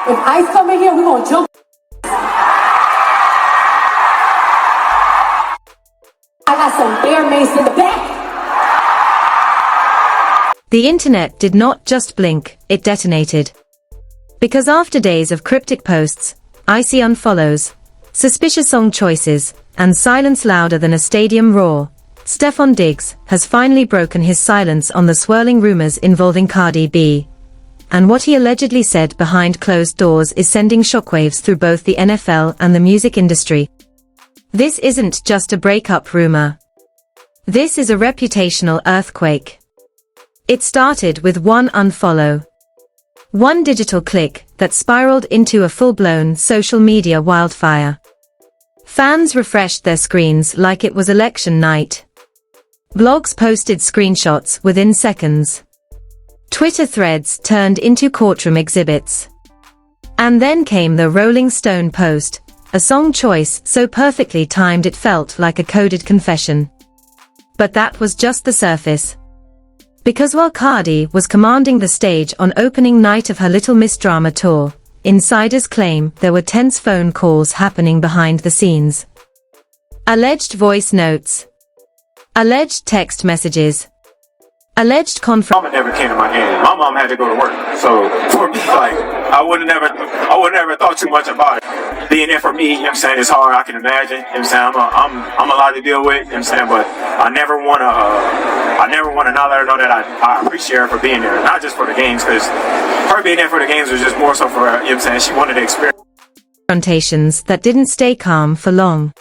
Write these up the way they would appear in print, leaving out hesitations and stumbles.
If Ice come in here, we're gonna jump. I got some bear mace in the back. The internet did not just blink, it detonated. Because after days of cryptic posts, icy unfollows, suspicious song choices, and silence louder than a stadium roar, Stefon Diggs has finally broken his silence on the swirling rumors involving Cardi B. And what he allegedly said behind closed doors is sending shockwaves through both the NFL and the music industry. This isn't just a breakup rumor. This is a reputational earthquake. It started with one unfollow. One digital click that spiraled into a full-blown social media wildfire. Fans refreshed their screens like it was election night. Blogs posted screenshots within seconds. Twitter threads turned into courtroom exhibits. And then came the Rolling Stone post, a song choice so perfectly timed it felt like a coded confession. But that was just the surface. Because while Cardi was commanding the stage on opening night of her Little Miss Drama tour, insiders claim there were tense phone calls happening behind the scenes. Alleged voice notes. Alleged text messages. Alleged Mama never came to my game. My mom had to go to work. So for me, like, I would never thought too much about it. Being there for me, you know what I'm saying, it's hard, I can imagine. You know what I'm saying? I'm a lot to deal with, you know what I'm saying, but I never wanna not let her know that I appreciate her for being there. Not just for the games, because her being there for the games was just more so for her, you know what I'm saying, she wanted to experience confrontations that didn't stay calm for long.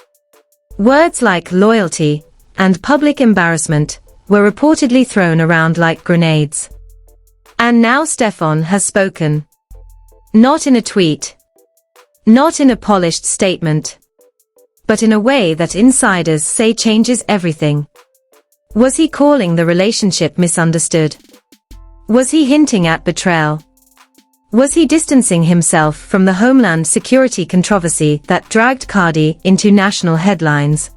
Words like loyalty and public embarrassment were reportedly thrown around like grenades. And now Stefon has spoken. Not in a tweet. Not in a polished statement. But in a way that insiders say changes everything. Was he calling the relationship misunderstood? Was he hinting at betrayal? Was he distancing himself from the Homeland Security controversy that dragged Cardi into national headlines?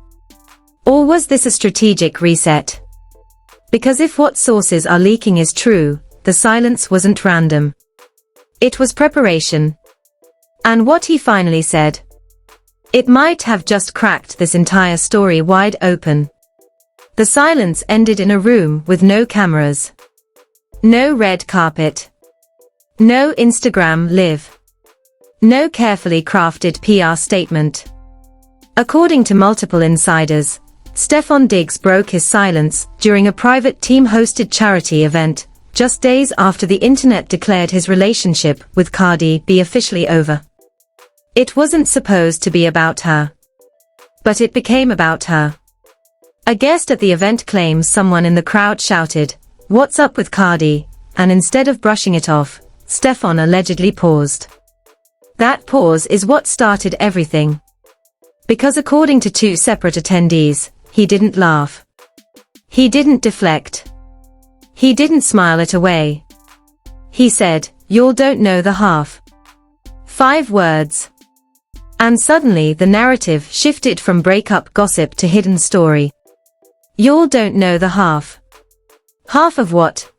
Or was this a strategic reset? Because if what sources are leaking is true, the silence wasn't random. It was preparation. And what he finally said, it might have just cracked this entire story wide open. The silence ended in a room with no cameras. No red carpet. No Instagram live. No carefully crafted PR statement. According to multiple insiders, Stefon Diggs broke his silence during a private team-hosted charity event, just days after the internet declared his relationship with Cardi B officially over. It wasn't supposed to be about her. But it became about her. A guest at the event claims someone in the crowd shouted, "What's up with Cardi?" And instead of brushing it off, Stefon allegedly paused. That pause is what started everything. Because according to two separate attendees, he didn't laugh. He didn't deflect. He didn't smile it away. He said, "Y'all don't know the half." 5 words. And suddenly the narrative shifted from breakup gossip to hidden story. Y'all don't know the half. Half of what?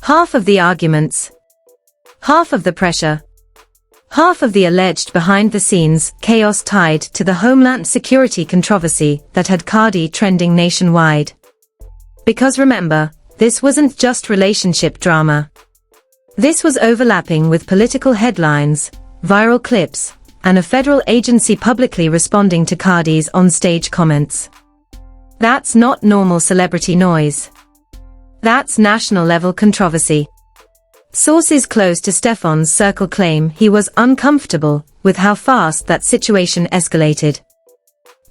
Half of the arguments. Half of the pressure. Half of the alleged behind-the-scenes chaos tied to the Homeland Security controversy that had Cardi trending nationwide. Because remember, this wasn't just relationship drama. This was overlapping with political headlines, viral clips, and a federal agency publicly responding to Cardi's on-stage comments. That's not normal celebrity noise. That's national-level controversy. Sources close to Stefon's circle claim he was uncomfortable with how fast that situation escalated.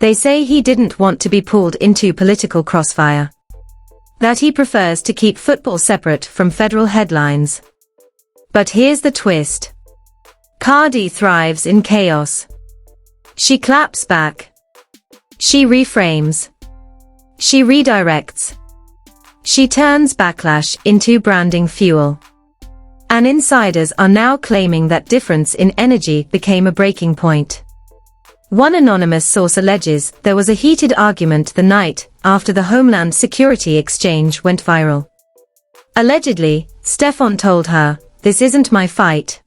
They say he didn't want to be pulled into political crossfire. That he prefers to keep football separate from federal headlines. But here's the twist. Cardi thrives in chaos. She claps back. She reframes. She redirects. She turns backlash into branding fuel. And insiders are now claiming that difference in energy became a breaking point. One anonymous source alleges there was a heated argument the night after the Homeland Security exchange went viral. Allegedly, Stefon told her, "This isn't my fight."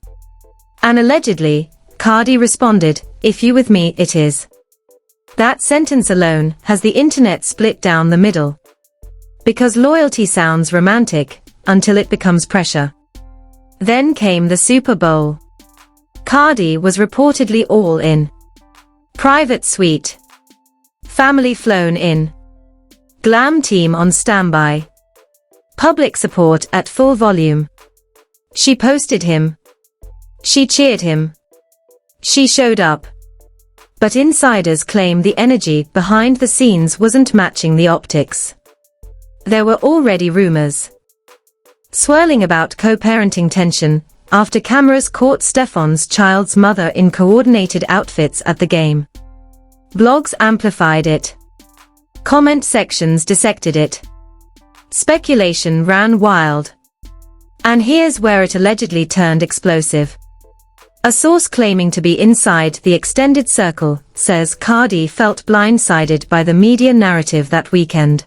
And allegedly, Cardi responded, "If you with me, it is." That sentence alone has the internet split down the middle. Because loyalty sounds romantic, until it becomes pressure. Then came the Super Bowl. Cardi was reportedly all in. Private suite. Family flown in. Glam team on standby. Public support at full volume. She posted him. She cheered him. She showed up. But insiders claim the energy behind the scenes wasn't matching the optics. There were already rumors swirling about co-parenting tension after cameras caught Stefon's child's mother in coordinated outfits at the game. Blogs amplified it. Comment sections dissected it. Speculation ran wild. And here's where it allegedly turned explosive. A source claiming to be inside the extended circle says Cardi felt blindsided by the media narrative that weekend.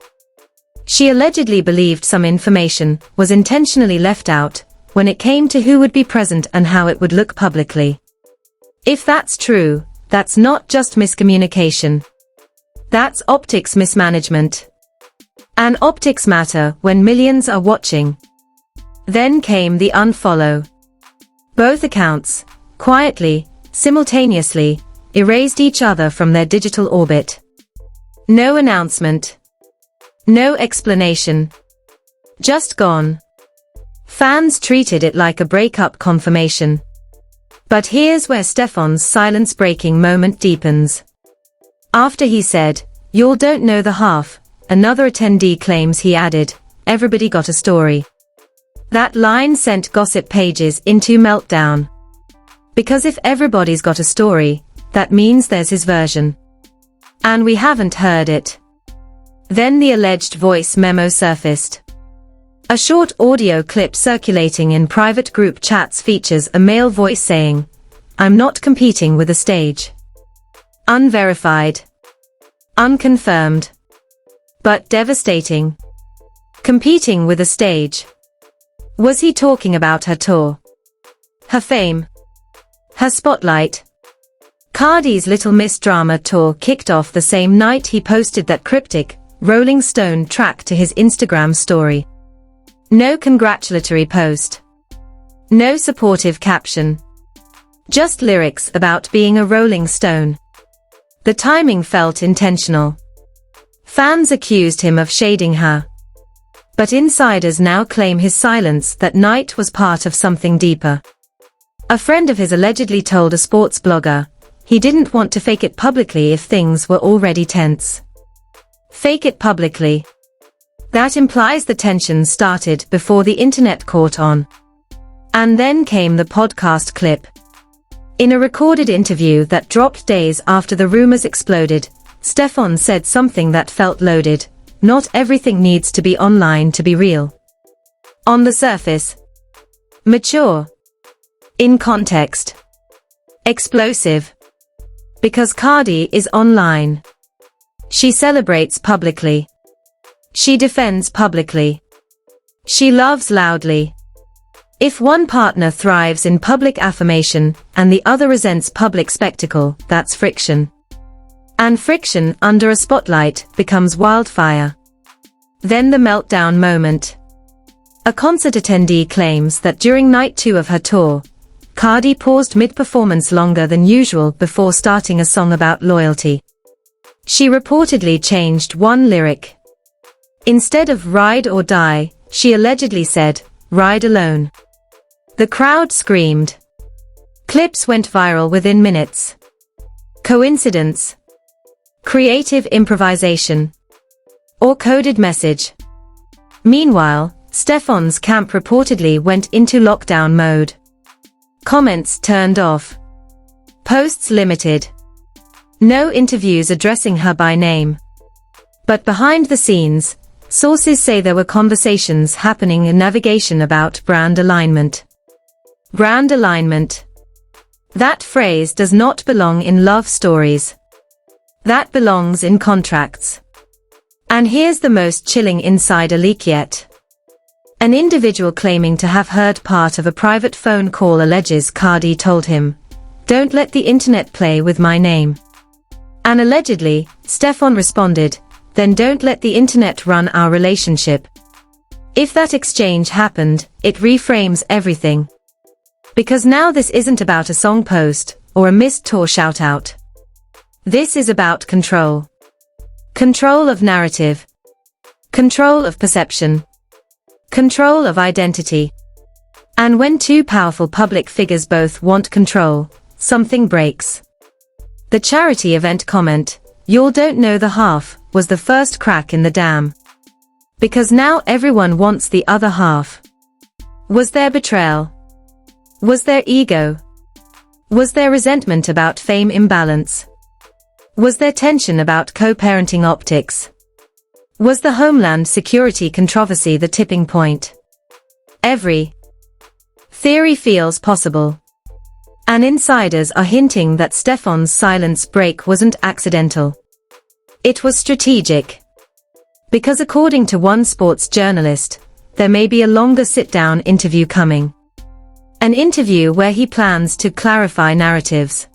She allegedly believed some information was intentionally left out when it came to who would be present and how it would look publicly. If that's true, that's not just miscommunication. That's optics mismanagement. And optics matter when millions are watching. Then came the unfollow. Both accounts, quietly, simultaneously, erased each other from their digital orbit. No announcement. No explanation. Just gone. Fans treated it like a breakup confirmation. But here's where Stefon's silence-breaking moment deepens. After he said, "Y'all don't know the half," another attendee claims he added, "Everybody got a story." That line sent gossip pages into meltdown. Because if everybody's got a story, that means there's his version. And we haven't heard it. Then the alleged voice memo surfaced. A short audio clip circulating in private group chats features a male voice saying, "I'm not competing with a stage." Unverified. Unconfirmed. But devastating. Competing with a stage. Was he talking about her tour? Her fame? Her spotlight? Cardi's Little Miss Drama tour kicked off the same night he posted that cryptic, Rolling Stone track to his Instagram story. No congratulatory post. No supportive caption. Just lyrics about being a Rolling Stone. The timing felt intentional. Fans accused him of shading her. But insiders now claim his silence that night was part of something deeper. A friend of his allegedly told a sports blogger, he didn't want to fake it publicly if things were already tense. Fake it publicly. That implies the tension started before the internet caught on. And then came the podcast clip. In a recorded interview that dropped days after the rumors exploded, Stefon said something that felt loaded. Not everything needs to be online to be real. On the surface. Mature. In context. Explosive. Because Cardi is online. She celebrates publicly. She defends publicly. She loves loudly. If one partner thrives in public affirmation and the other resents public spectacle, that's friction. And friction under a spotlight becomes wildfire. Then the meltdown moment. A concert attendee claims that during night 2 of her tour, Cardi paused mid-performance longer than usual before starting a song about loyalty. She reportedly changed one lyric. Instead of "Ride or Die," she allegedly said, "Ride Alone." The crowd screamed. Clips went viral within minutes. Coincidence? Creative improvisation? Or coded message? Meanwhile, Stefon's camp reportedly went into lockdown mode. Comments turned off. Posts limited. No interviews addressing her by name. But behind the scenes, sources say there were conversations happening in navigation about brand alignment. Brand alignment. That phrase does not belong in love stories. That belongs in contracts. And here's the most chilling insider leak yet. An individual claiming to have heard part of a private phone call alleges Cardi told him, "Don't let the internet play with my name." And allegedly, Stefon responded, "Then don't let the internet run our relationship." If that exchange happened, it reframes everything. Because now this isn't about a song post, or a missed tour shoutout. This is about control. Control of narrative. Control of perception. Control of identity. And when two powerful public figures both want control, something breaks. The charity event comment, "Y'all don't know the half," was the first crack in the dam. Because now everyone wants the other half. Was there betrayal? Was there ego? Was there resentment about fame imbalance? Was there tension about co-parenting optics? Was the Homeland Security controversy the tipping point? Every theory feels possible. And insiders are hinting that Stefon's silence break wasn't accidental. It was strategic. Because according to one sports journalist, there may be a longer sit-down interview coming. An interview where he plans to clarify narratives.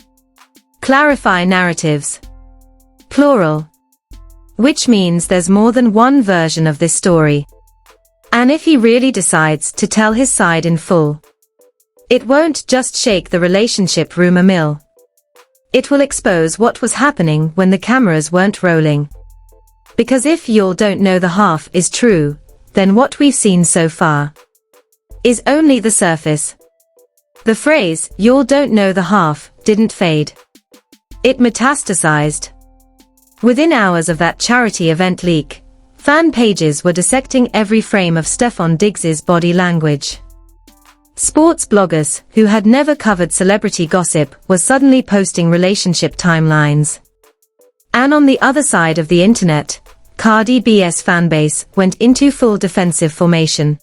Clarify narratives. Plural. Which means there's more than one version of this story. And if he really decides to tell his side in full, it won't just shake the relationship rumor mill. It will expose what was happening when the cameras weren't rolling. Because if y'all don't know the half is true, then what we've seen so far is only the surface. The phrase, "y'all don't know the half," didn't fade. It metastasized. Within hours of that charity event leak, fan pages were dissecting every frame of Stefon Diggs's body language. Sports bloggers, who had never covered celebrity gossip, were suddenly posting relationship timelines. And on the other side of the internet, Cardi B's fanbase went into full defensive formation.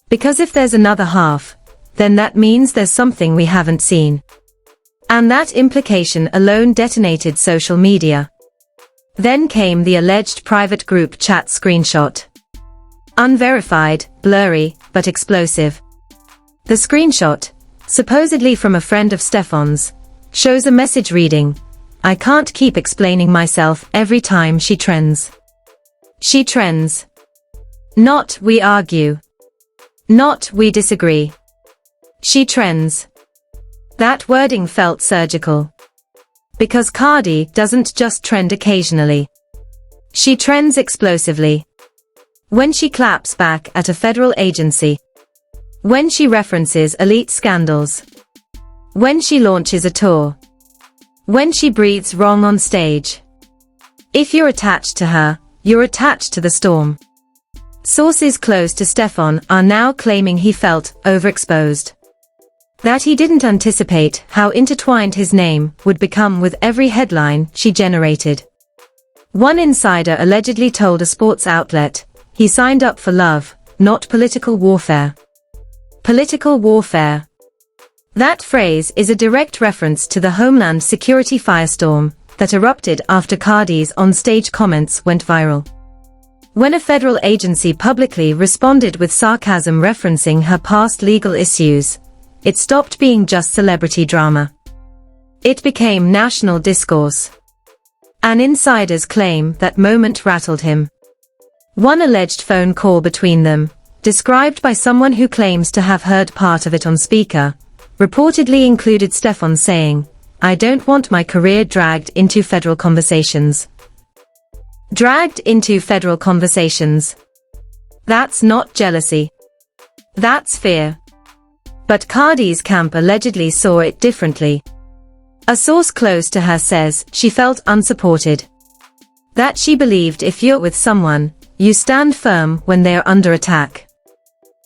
Because if there's another half, then that means there's something we haven't seen. And that implication alone detonated social media. Then came the alleged private group chat screenshot. Unverified, blurry, but explosive. The screenshot, supposedly from a friend of Stefon's, shows a message reading, "I can't keep explaining myself every time she trends." She trends. Not "we argue." Not "we disagree." She trends. That wording felt surgical. Because Cardi doesn't just trend occasionally. She trends explosively. When she claps back at a federal agency. When she references elite scandals. When she launches a tour. When she breathes wrong on stage. If you're attached to her, you're attached to the storm. Sources close to Stefon are now claiming he felt overexposed. That he didn't anticipate how intertwined his name would become with every headline she generated. One insider allegedly told a sports outlet, he signed up for love, not political warfare. Political warfare. That phrase is a direct reference to the Homeland Security firestorm that erupted after Cardi's on-stage comments went viral. When a federal agency publicly responded with sarcasm referencing her past legal issues, it stopped being just celebrity drama. It became national discourse. And insiders claim that moment rattled him. One alleged phone call between them, described by someone who claims to have heard part of it on speaker, reportedly included Stefon saying, "I don't want my career dragged into federal conversations." Dragged into federal conversations. That's not jealousy. That's fear. But Cardi's camp allegedly saw it differently. A source close to her says she felt unsupported. That she believed if you're with someone, you stand firm when they're under attack.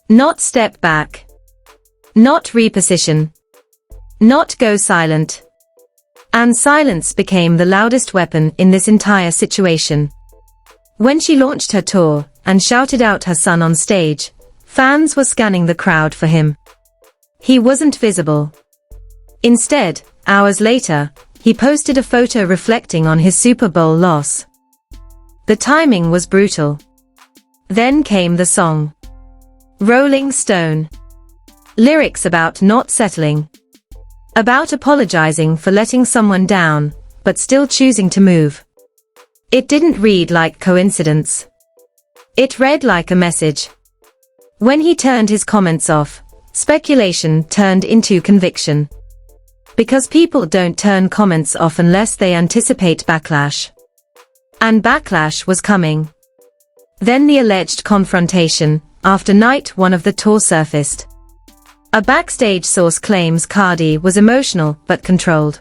Not step back. Not reposition. Not go silent. And silence became the loudest weapon in this entire situation. When she launched her tour and shouted out her son on stage, fans were scanning the crowd for him. He wasn't visible. Instead, hours later, he posted a photo reflecting on his Super Bowl loss. The timing was brutal. Then came the song. Rolling Stone. Lyrics about not settling. About apologizing for letting someone down, but still choosing to move. It didn't read like coincidence. It read like a message. When he turned his comments off, speculation turned into conviction. Because people don't turn comments off unless they anticipate backlash. And backlash was coming. Then the alleged confrontation, after night one of the tour surfaced. A backstage source claims Cardi was emotional but controlled.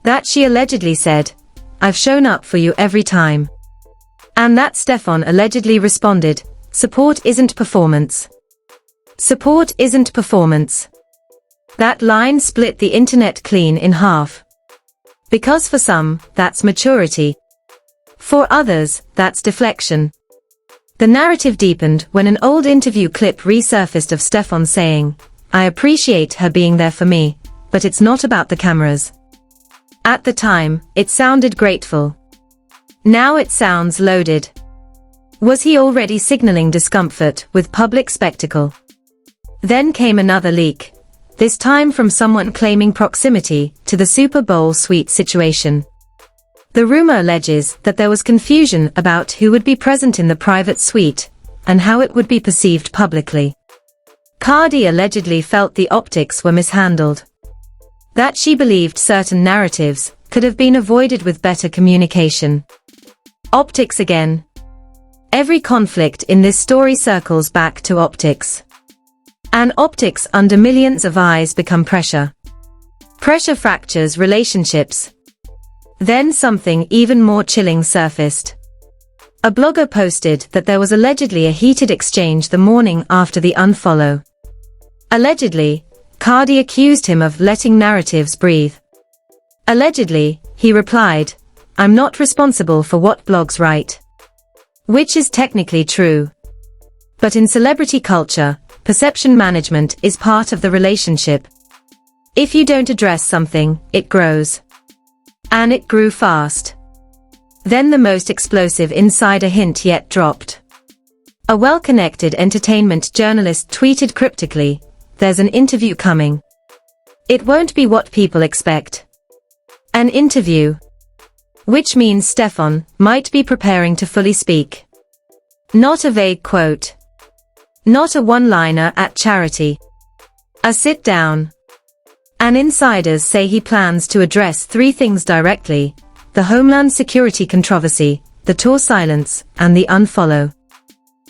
That she allegedly said, "I've shown up for you every time." And that Stefon allegedly responded, "Support isn't performance. Support isn't performance." That line split the internet clean in half. Because for some, that's maturity. For others, that's deflection. The narrative deepened when an old interview clip resurfaced of Stefon saying, "I appreciate her being there for me, but it's not about the cameras." At the time, it sounded grateful. Now it sounds loaded. Was he already signaling discomfort with public spectacle? Then came another leak, this time from someone claiming proximity to the Super Bowl suite situation. The rumor alleges that there was confusion about who would be present in the private suite, and how it would be perceived publicly. Cardi allegedly felt the optics were mishandled. That she believed certain narratives could have been avoided with better communication. Optics again. Every conflict in this story circles back to optics. And optics under millions of eyes become pressure. Pressure fractures relationships. Then something even more chilling surfaced. A blogger posted that there was allegedly a heated exchange the morning after the unfollow. Allegedly, Cardi accused him of letting narratives breathe. Allegedly, he replied, "I'm not responsible for what blogs write." Which is technically true. But in celebrity culture, perception management is part of the relationship. If you don't address something, it grows. And it grew fast. Then the most explosive insider hint yet dropped. A well-connected entertainment journalist tweeted cryptically, "There's an interview coming. It won't be what people expect. An interview." Which means Stefon might be preparing to fully speak. Not a vague quote. Not a one-liner at charity. A sit-down. And insiders say he plans to address three things directly: the Homeland Security controversy, the tour silence, and the unfollow.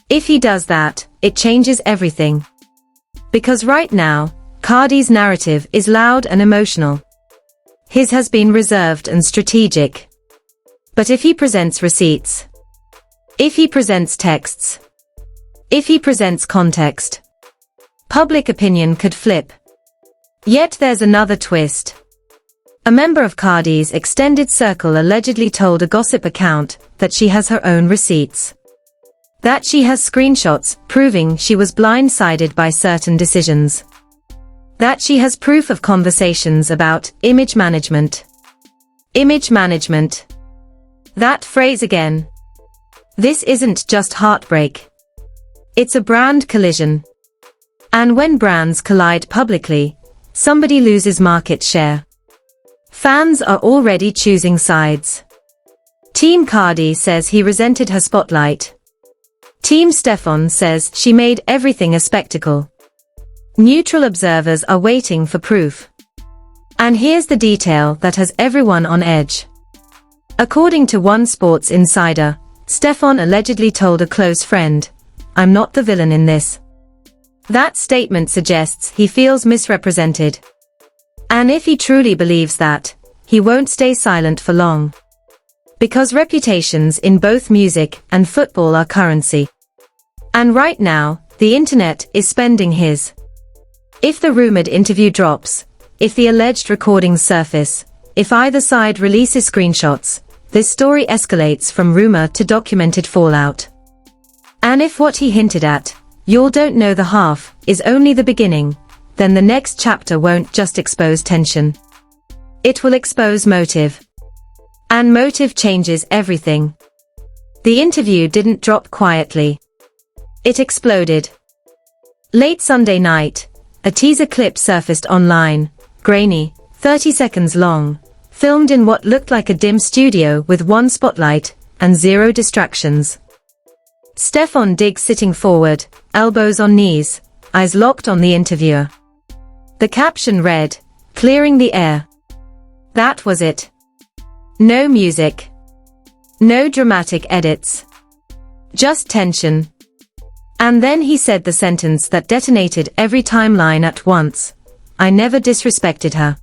If he does that, it changes everything. Because right now, Cardi's narrative is loud and emotional. His has been reserved and strategic. But if he presents receipts, if he presents texts, if he presents context, public opinion could flip. Yet there's another twist. A member of Cardi's extended circle allegedly told a gossip account that she has her own receipts. That she has screenshots proving she was blindsided by certain decisions. That she has proof of conversations about image management. Image management. That phrase again. This isn't just heartbreak. It's a brand collision. And when brands collide publicly, somebody loses market share. Fans are already choosing sides. Team Cardi says he resented her spotlight. Team Stefon says she made everything a spectacle. Neutral observers are waiting for proof. And here's the detail that has everyone on edge. According to one sports insider, Stefon allegedly told a close friend, "I'm not the villain in this." That statement suggests he feels misrepresented. And if he truly believes that, he won't stay silent for long. Because reputations in both music and football are currency. And right now, the internet is spending his. If the rumored interview drops, if the alleged recordings surface, if either side releases screenshots, this story escalates from rumor to documented fallout. And if what he hinted at, "Y'all don't know the half," is only the beginning, then the next chapter won't just expose tension. It will expose motive. And motive changes everything. The interview didn't drop quietly. It exploded. Late Sunday night, a teaser clip surfaced online, grainy, 30 seconds long, filmed in what looked like a dim studio with one spotlight and zero distractions. Stefon Diggs sitting forward, elbows on knees, eyes locked on the interviewer. The caption read, "Clearing the air." That was it. No music. No dramatic edits. Just tension. And then he said the sentence that detonated every timeline at once. "I never disrespected her.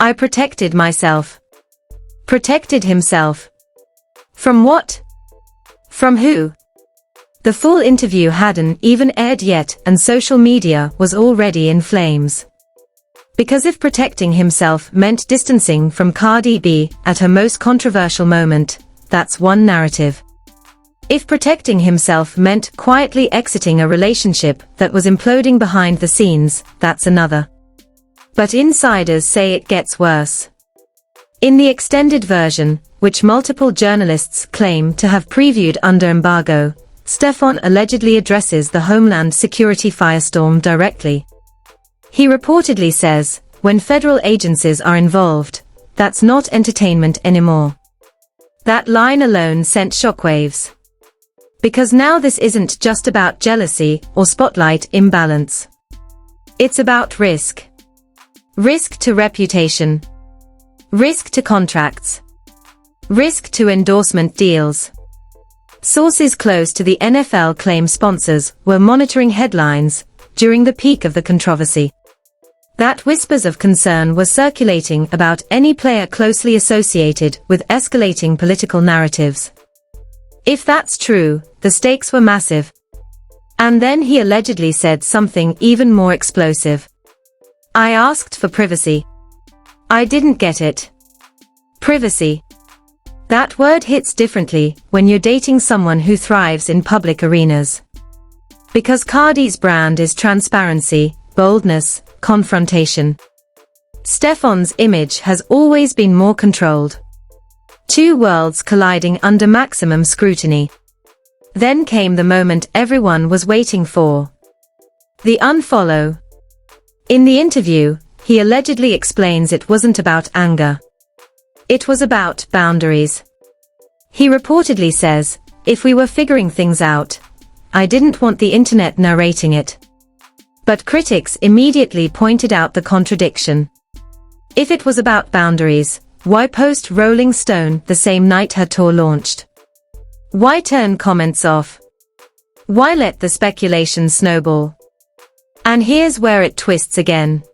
I protected myself." Protected himself. From what? From who? The full interview hadn't even aired yet and social media was already in flames. Because if protecting himself meant distancing from Cardi B at her most controversial moment, that's one narrative. If protecting himself meant quietly exiting a relationship that was imploding behind the scenes, that's another. But insiders say it gets worse. In the extended version, which multiple journalists claim to have previewed under embargo, Stefon allegedly addresses the Homeland Security firestorm directly. He reportedly says, "When federal agencies are involved, that's not entertainment anymore." That line alone sent shockwaves. Because now this isn't just about jealousy or spotlight imbalance. It's about risk. Risk to reputation. Risk to contracts. Risk to endorsement deals. Sources close to the NFL claim sponsors were monitoring headlines during the peak of the controversy. That whispers of concern were circulating about any player closely associated with escalating political narratives. If that's true, the stakes were massive. And then he allegedly said something even more explosive. "I asked for privacy. I didn't get it." Privacy. That word hits differently when you're dating someone who thrives in public arenas. Because Cardi's brand is transparency, boldness, confrontation. Stefon's image has always been more controlled. Two worlds colliding under maximum scrutiny. Then came the moment everyone was waiting for. The unfollow. In the interview, he allegedly explains it wasn't about anger. It was about boundaries. He reportedly says, "If we were figuring things out, I didn't want the internet narrating it." But critics immediately pointed out the contradiction. If it was about boundaries, why post Rolling Stone the same night her tour launched? Why turn comments off? Why let the speculation snowball? And here's where it twists again.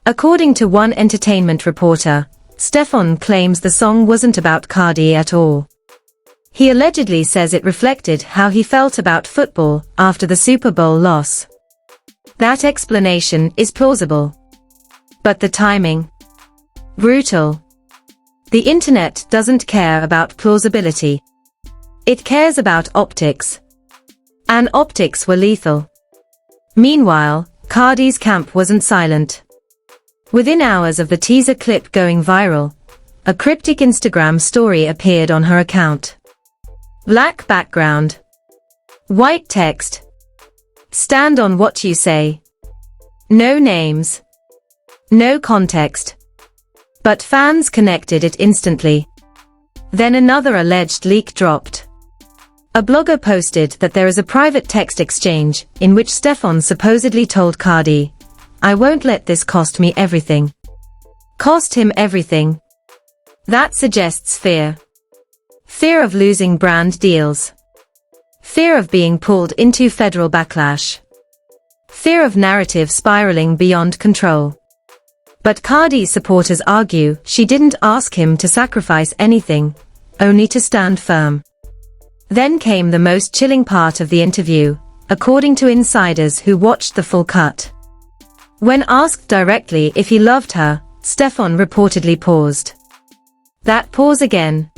According to one entertainment reporter, Stefon claims the song wasn't about Cardi at all. He allegedly says it reflected how he felt about football after the Super Bowl loss. That explanation is plausible. But the timing? Brutal. The internet doesn't care about plausibility. It cares about optics. And optics were lethal. Meanwhile, Cardi's camp wasn't silent. Within hours of the teaser clip going viral, a cryptic Instagram story appeared on her account. Black background. White text. Stand on what you say. No names. No context. But fans connected it instantly. Then another alleged leak dropped. A blogger posted that there is a private text exchange in which Stefon supposedly told Cardi, "I won't let this cost me everything." Cost him everything. That suggests fear. Fear of losing brand deals. Fear of being pulled into federal backlash. Fear of narrative spiraling beyond control. But Cardi's supporters argue she didn't ask him to sacrifice anything, only to stand firm. Then came the most chilling part of the interview, according to insiders who watched the full cut. When asked directly if he loved her, Stefon reportedly paused. That pause again.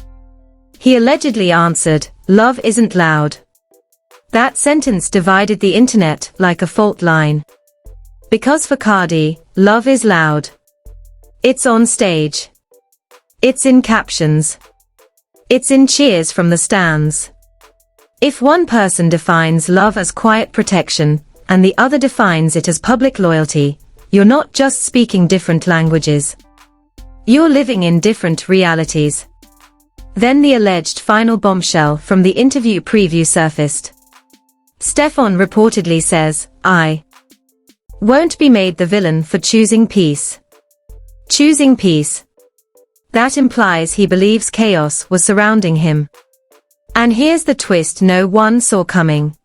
He allegedly answered, "Love isn't loud." That sentence divided the internet like a fault line. Because for Cardi, love is loud. It's on stage. It's in captions. It's in cheers from the stands. If one person defines love as quiet protection, and the other defines it as public loyalty, you're not just speaking different languages. You're living in different realities. Then the alleged final bombshell from the interview preview surfaced. Stefon reportedly says, "I won't be made the villain for choosing peace." Choosing peace. That implies he believes chaos was surrounding him. And here's the twist no one saw coming.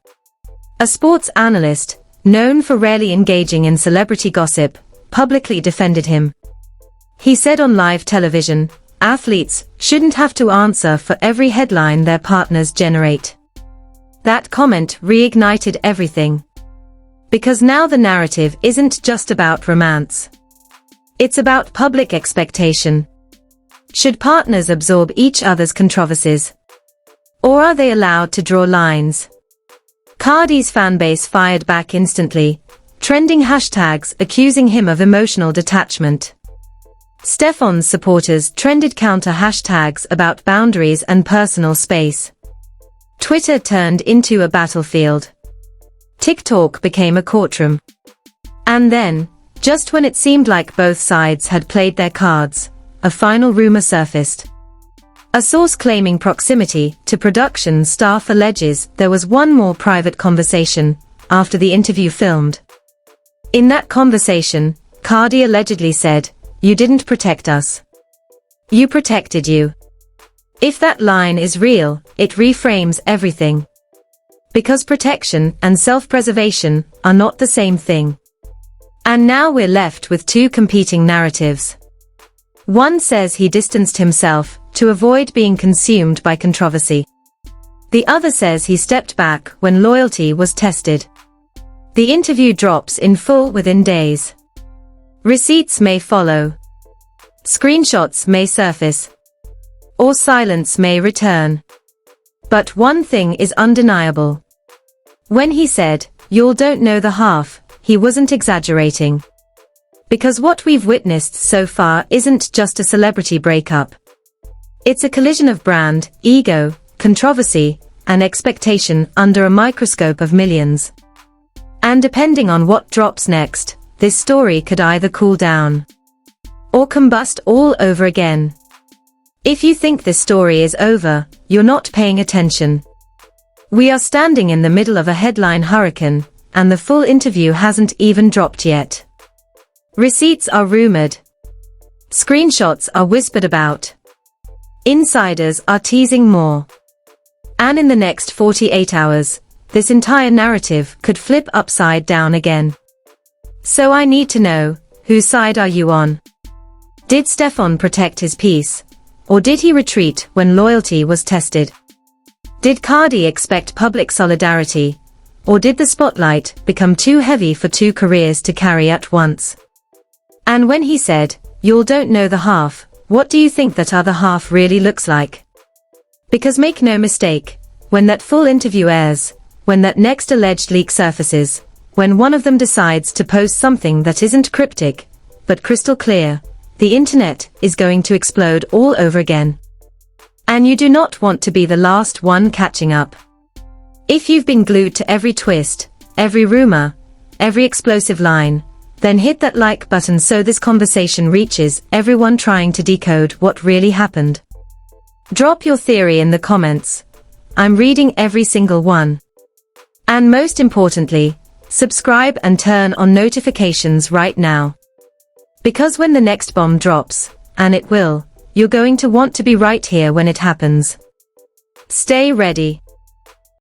A sports analyst, known for rarely engaging in celebrity gossip, publicly defended him. He said on live television, athletes shouldn't have to answer for every headline their partners generate. That comment reignited everything. Because now the narrative isn't just about romance. It's about public expectation. Should partners absorb each other's controversies? Or are they allowed to draw lines? Cardi's fanbase fired back instantly, trending hashtags accusing him of emotional detachment. Stefon's supporters trended counter hashtags about boundaries and personal space. Twitter turned into a battlefield. TikTok became a courtroom. And then, just when it seemed like both sides had played their cards, a final rumor surfaced. A source claiming proximity to production staff alleges there was one more private conversation after the interview filmed. In that conversation, Cardi allegedly said, "You didn't protect us. You protected you." If that line is real, it reframes everything. Because protection and self-preservation are not the same thing. And now we're left with two competing narratives. One says he distanced himself to avoid being consumed by controversy. The other says he stepped back when loyalty was tested. The interview drops in full within days. Receipts may follow. Screenshots may surface. Or silence may return. But one thing is undeniable. When he said, "Y'all don't know the half," he wasn't exaggerating. Because what we've witnessed so far isn't just a celebrity breakup. It's a collision of brand, ego, controversy, and expectation under a microscope of millions. And depending on what drops next, this story could either cool down or combust all over again. If you think this story is over, you're not paying attention. We are standing in the middle of a headline hurricane, and the full interview hasn't even dropped yet. Receipts are rumored. Screenshots are whispered about. Insiders are teasing more. And in the next 48 hours, this entire narrative could flip upside down again. So I need to know, whose side are you on? Did Stefon protect his peace? Or did he retreat when loyalty was tested? Did Cardi expect public solidarity? Or did the spotlight become too heavy for two careers to carry at once? And when he said, "Y'all don't know the half," what do you think that other half really looks like? Because make no mistake, when that full interview airs, when that next alleged leak surfaces, when one of them decides to post something that isn't cryptic, but crystal clear, the internet is going to explode all over again. And you do not want to be the last one catching up. If you've been glued to every twist, every rumor, every explosive line, then hit that like button so this conversation reaches everyone trying to decode what really happened. Drop your theory in the comments. I'm reading every single one. And most importantly, subscribe and turn on notifications right now. Because when the next bomb drops, and it will, you're going to want to be right here when it happens. Stay ready.